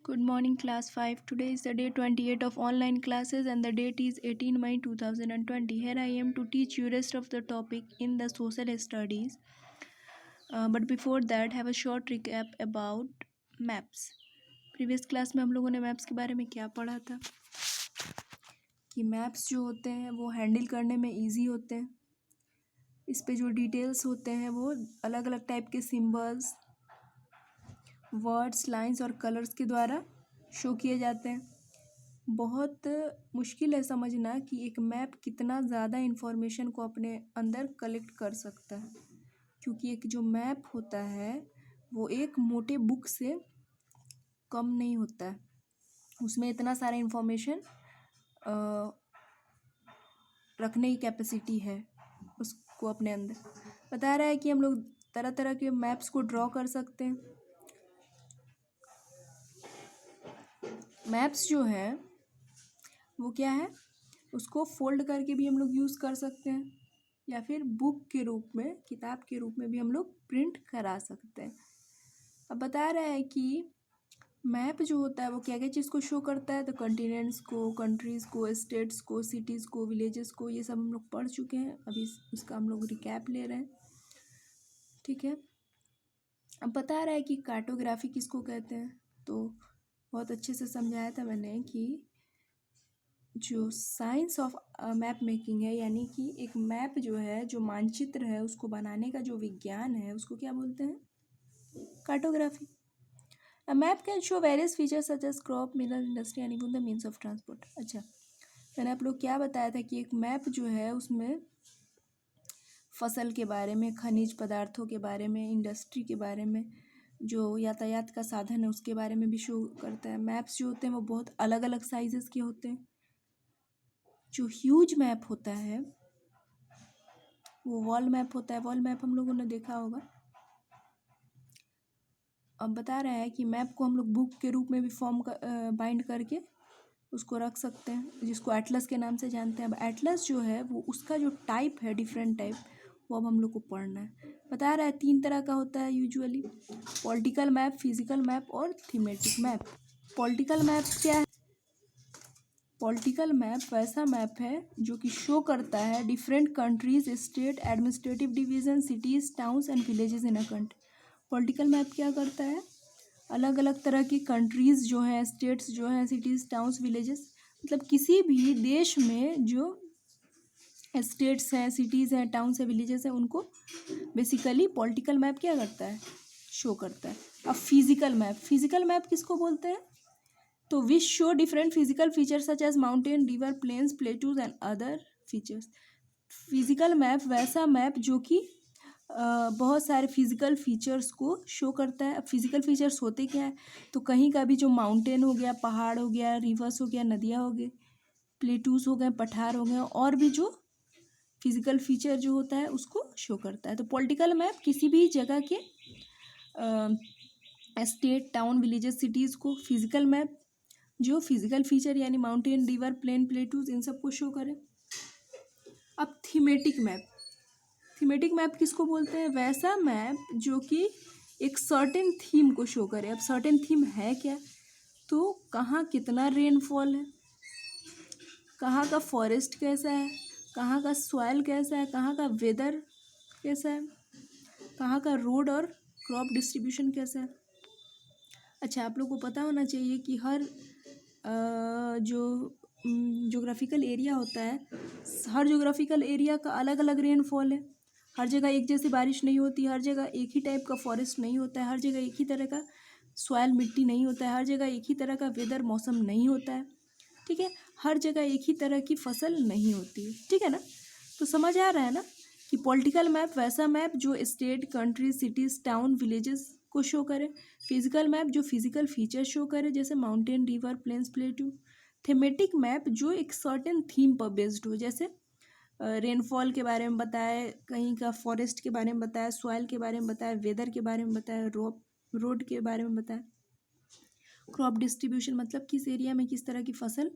Good morning, class 5. Today is the day 28 of online classes and the date is 18 May 2020. Here I am to teach you rest of the topic in the social studies. But before that, have a short recap about maps. Previous class में हम लोगों ने maps के बारे में क्या पढ़ा था कि मैप्स जो होते हैं वो हैंडल करने में इजी होते हैं। इस पे जो डिटेल्स होते हैं वो अलग अलग टाइप के सिंबल्स, वर्ड्स, लाइंस और कलर्स के द्वारा शो किए जाते हैं। बहुत मुश्किल है समझना कि एक मैप कितना ज़्यादा इन्फॉर्मेशन को अपने अंदर कलेक्ट कर सकता है, क्योंकि एक जो मैप होता है वो एक मोटे बुक से कम नहीं होता है। उसमें इतना सारा इन्फॉर्मेशन रखने की कैपेसिटी है उसको अपने अंदर। बता रहा है कि हम लोग तरह तरह के मैप्स को ड्रॉ कर सकते हैं। मैप्स जो है वो क्या है, उसको फोल्ड करके भी हम लोग यूज़ कर सकते हैं या फिर बुक के रूप में, किताब के रूप में भी हम लोग प्रिंट करा सकते हैं। अब बता रहा है कि मैप जो होता है वो क्या क्या चीज़ को शो करता है, तो कॉन्टिनेंट्स को, कंट्रीज़ को, स्टेट्स को, सिटीज़ को, विलेजेस को, ये सब हम लोग पढ़ चुके हैं। अभी उसका हम लोग रिकैप ले रहे हैं, ठीक है। अब बता रहा है कि कार्टोग्राफी किसको कहते हैं, तो बहुत अच्छे से समझाया था मैंने कि जो साइंस ऑफ मैप मेकिंग है, यानी कि एक मैप जो है, जो मानचित्र है, उसको बनाने का जो विज्ञान है उसको क्या बोलते हैं, cartography. A map can show various features such as crop, mineral industry and even the means of transport. अच्छा, मैंने आप लोग क्या बताया था कि एक मैप जो है उसमें फसल के बारे में, खनिज पदार्थों के बारे में, इंडस्ट्री के बारे में, जो यातायात का साधन है उसके बारे में भी शो करता है। मैप्स जो होते हैं वो बहुत अलग अलग साइजेस के होते हैं। जो ह्यूज मैप होता है वो वॉल मैप होता है। वॉल मैप हम लोगों ने देखा होगा। अब बता रहा है कि मैप को हम लोग बुक के रूप में भी बाइंड करके उसको रख सकते हैं, जिसको एटलस के नाम से जानते हैं। अब एटलस जो है वो उसका जो टाइप है, डिफरेंट टाइप, वो अब हम लोग को पढ़ना है। बता रहा है 3 तरह का होता है usually, political map, physical map और थीमेटिक मैप। पॉलिटिकल मैप क्या है? पॉलिटिकल मैप वैसा मैप है जो कि शो करता है different countries, state, administrative division, cities, towns and villages in a country. Political map क्या करता है, अलग अलग तरह की कंट्रीज़ जो हैं, स्टेट्स जो हैं, सिटीज़, टाउन्स, विलेजेस, मतलब किसी भी देश में जो स्टेट्स हैं, सिटीज़ हैं, टाउन्स हैं, विलेजेस हैं, उनको बेसिकली पॉलिटिकल मैप क्या करता है, शो करता है। अब फिजिकल मैप किसको बोलते हैं, तो which show different physical features such as mountain, river, plains, plateaus and other features. Physical map वैसा मैप जो कि बहुत सारे फिजिकल फीचर्स को शो करता है। अब फिजिकल फीचर्स होते क्या है, तो कहीं का भी जो माउंटेन हो गया, पहाड़ हो गया, रिवर्स हो गया, नदियाँ हो गई, प्लेटूज हो गए, पठार हो गए, और भी जो फिजिकल फीचर जो होता है उसको शो करता है। तो पॉलिटिकल मैप किसी भी जगह के स्टेट, टाउन, विलेजेस, सिटीज़ को फिजिकल मैप जो फिजिकल फीचर यानी माउंटेन, रिवर, प्लेन, प्लेटूज, इन सब को शो करे। अब थीमेटिक मैप किसको बोलते हैं, वैसा मैप जो कि एक सर्टेन थीम को शो करे। अब सर्टेन थीम है क्या, तो कहाँ कितना रेनफॉल है, कहाँ का फॉरेस्ट कैसा है, कहाँ का सॉइल कैसा है, कहाँ का वेदर कैसा है, कहाँ का रोड और क्रॉप डिस्ट्रीब्यूशन कैसा है। अच्छा, आप लोग को पता होना चाहिए कि हर जो जोग्राफिकल एरिया होता है, हर जोग्राफिकल एरिया का अलग अलग रेनफॉल है। हर जगह एक जैसी बारिश नहीं होती, हर जगह एक ही टाइप का फॉरेस्ट नहीं होता है, हर जगह एक ही तरह का सॉइल, मिट्टी नहीं होता है, हर जगह एक ही तरह का वेदर, मौसम नहीं होता है, ठीक है। हर जगह एक ही तरह की फसल नहीं होती है, ठीक है ना। तो समझ आ रहा है ना कि पॉलिटिकल मैप वैसा मैप जो state, country, cities, town, villages को शो करे। फिजिकल मैप जो फिजिकल फीचर शो करे, जैसे mountain, river, plains, plateau. Thematic map जो एक सर्टेन थीम पर बेस्ड हो, जैसे रेनफॉल के बारे में बताए, कहीं का फॉरेस्ट के बारे में बताया, सॉइल के बारे में बताया, वेदर के बारे में बताया, रोड के बारे में बताया, क्रॉप डिस्ट्रीब्यूशन मतलब किस एरिया में किस तरह की फसल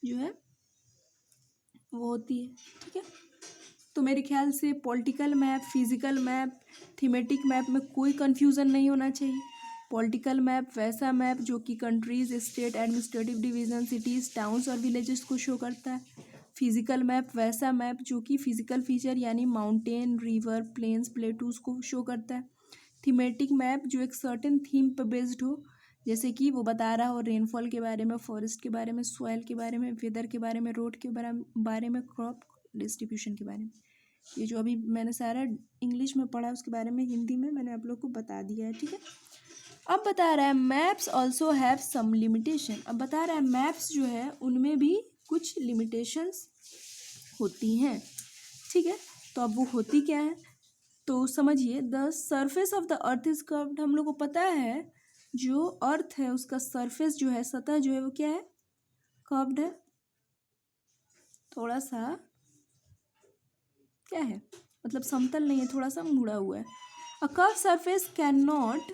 जो है वो होती है, ठीक है। तो मेरे ख्याल से political map, physical map, thematic map में कोई कन्फ्यूज़न नहीं होना चाहिए। पॉलिटिकल मैप वैसा मैप जो कि countries, state, administrative division, cities, towns और विलेजेस को शो करता है। फिजिकल मैप वैसा मैप जो कि फिजिकल फीचर यानी माउंटेन, रिवर, प्लेन्स, प्लेटूज को शो करता है। थीमेटिक मैप जो एक सर्टेन थीम पर बेस्ड हो, जैसे कि वो बता रहा हो रेनफॉल के बारे में, फॉरेस्ट के बारे में, सॉइल के बारे में, वेदर के बारे में, रोड के बारे में, क्रॉप डिस्ट्रीब्यूशन के बारे में। ये जो अभी मैंने सारा इंग्लिश में पढ़ा उसके बारे में हिंदी में मैंने आप लोग को बता दिया है, ठीक है। अब बता रहा है maps also have some limitation. अब बता रहा है मैप्स जो है उनमें भी कुछ लिमिटेशंस होती हैं, ठीक है। तो अब वो होती क्या है तो समझिए। The surface of the earth is curved. हम लोग को पता है जो अर्थ है उसका सरफेस जो है, सतह जो है वो क्या है, कर्व्ड है, थोड़ा सा क्या है मतलब समतल नहीं है, थोड़ा सा मुड़ा हुआ है। A curve surface can not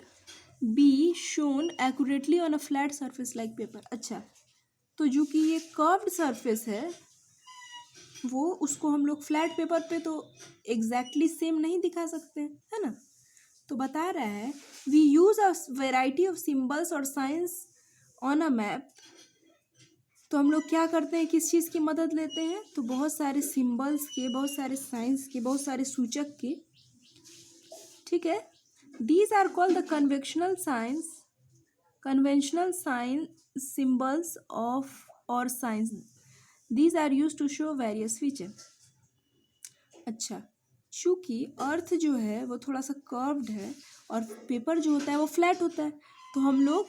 be shown accurately on a flat surface like paper. अच्छा, तो जो कि ये कर्व्ड सरफेस है वो उसको हम लोग फ्लैट पेपर पे तो एग्जैक्टली सेम नहीं दिखा सकते, है ना। तो बता रहा है we use a variety of symbols और साइंस ऑन अ मैप। तो हम लोग क्या करते हैं, किस चीज़ की मदद लेते हैं, तो बहुत सारे सिम्बल्स के, बहुत सारे साइंस के, बहुत सारे सूचक के, ठीक है। These are called the conventional sign symbols of our science. These are use to show various feature. अच्छा, चूँकि अर्थ जो है वो थोड़ा सा कर्व्ड है और पेपर जो होता है वो फ्लैट होता है, तो हम लोग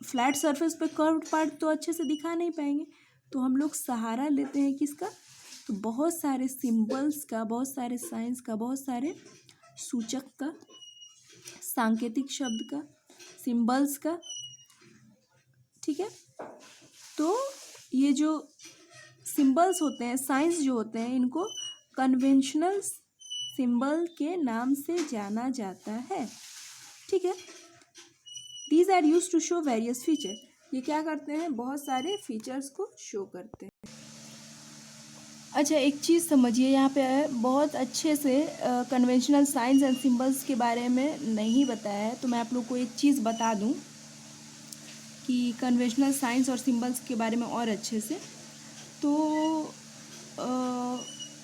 फ्लैट सरफेस पे कर्व्ड पार्ट तो अच्छे से दिखा नहीं पाएंगे, तो हम लोग सहारा लेते हैं किसका, तो बहुत सारे सिंबल्स का, बहुत सारे साइंस का, बहुत सारे सूचक का, सांकेतिक शब्द का, सिंबल्स का, ठीक है। तो ये जो सिंबल्स होते हैं, साइंस जो होते हैं, इनको कन्वेंशनल सिंबल के नाम से जाना जाता है, ठीक है। These are use to show various feature. ये क्या करते हैं, बहुत सारे फीचर्स को शो करते हैं। अच्छा, एक चीज़ समझिए, यहाँ पे बहुत अच्छे से कन्वेंशनल साइंस एंड सिंबल्स के बारे में नहीं बताया है, तो मैं आप लोग को एक चीज़ बता दूँ कि कन्वेंशनल साइंस और सिंबल्स के बारे में और अच्छे से। तो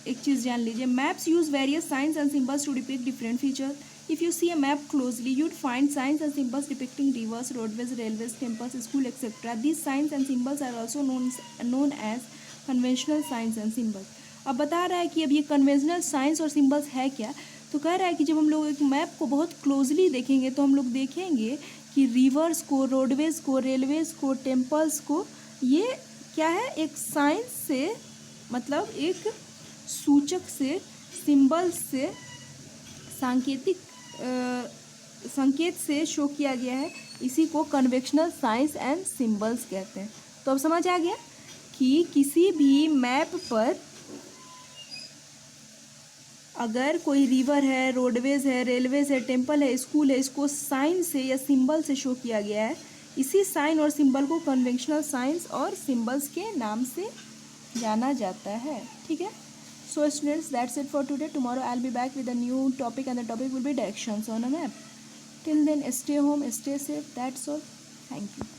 एक चीज़ जान लीजिए, maps use various signs and symbols to depict different feature. If you see a map closely you'd find signs and symbols depicting rivers, roadways, railways, temples, school, etc. These signs and symbols are also known as conventional signs and symbols. अब बता रहा है कि अब ये conventional signs और symbols है क्या, तो कह रहा है कि जब हम लोग एक मैप को बहुत क्लोजली देखेंगे तो हम लोग देखेंगे कि रिवर्स को, रोडवेज़ को, रेलवेज़ को, टेम्पल्स को, ये क्या है, एक साइंस से, मतलब एक सूचक से, सिंबल्स से, सांकेतिक संकेत से शो किया गया है। इसी को कन्वेंशनल साइंस एंड सिंबल्स कहते हैं। तो अब समझ आ गया कि किसी भी मैप पर अगर कोई रिवर है, रोडवेज है, रेलवेज है, टेम्पल है, स्कूल है, इसको साइन से या सिंबल से शो किया गया है। इसी साइन और सिंबल को कन्वेंशनल साइंस और सिंबल्स के नाम से जाना जाता है, ठीक है। So students, that's it for today. Tomorrow I'll be back with a new topic and the topic will be directions on a map. Till then, stay home, stay safe. That's all. Thank you.